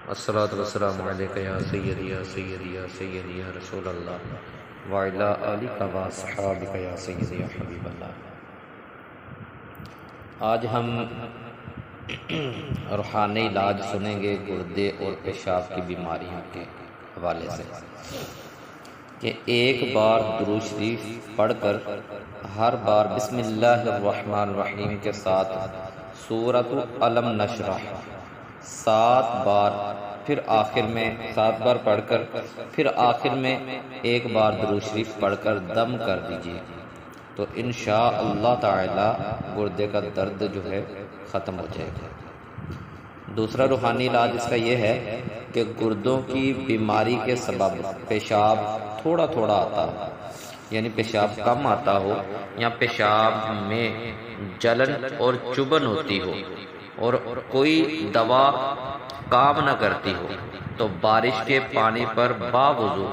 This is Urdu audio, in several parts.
الصلاۃ والسلام علیک یا سیدی یا سیدی یا سیدی یا رسول اللہ وعلی آلک و اصحابک یا سیدی یا حبیب اللہ۔ آج ہم روحانی علاج سنیں گے گردے اور پیشاب کی بیماریوں کے حوالے سے، کہ ایک بار درود شریف پڑھ کر ہر بار بسم اللہ الرحمن الرحیم کے ساتھ سورۃ علم نشرح 7 بار، پھر آخر میں 7 بار پڑھ کر پھر آخر میں ایک بار درود شریف پڑھ کر دم کر دیجیے، تو انشاءاللہ تعالی گردے کا درد جو ہے ختم ہو جائے گا۔ دوسرا روحانی علاج اس کا یہ ہے کہ گردوں کی بیماری کے سبب پیشاب تھوڑا تھوڑا آتا ہو، یعنی پیشاب کم آتا ہو، یا پیشاب میں جلن اور چبھن ہوتی ہو اور کوئی دوا کام نہ کرتی ہو، تو بارش کے پانی پر باوضو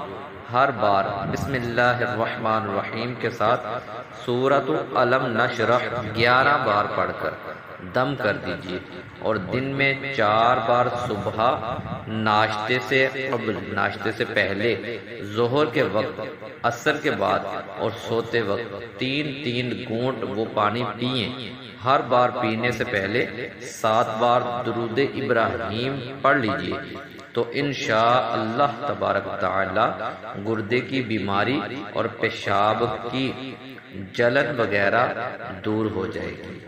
ہر بار بسم اللہ الرحمن الرحیم کے ساتھ سورۃ علم نشرح 11 بار پڑھ کر دم کر دیجیے، اور دن میں 4 بار صبح ناشتے سے پہلے، ظہر کے وقت، عصر کے بعد اور سوتے وقت 3 گھونٹ وہ پانی پئیں۔ ہر بار پینے سے پہلے 7 بار درود ابراہیم پڑھ لیجیے، تو انشاءاللہ تبارک تعالی گردے کی بیماری اور پیشاب کی جلن وغیرہ دور ہو جائے گی۔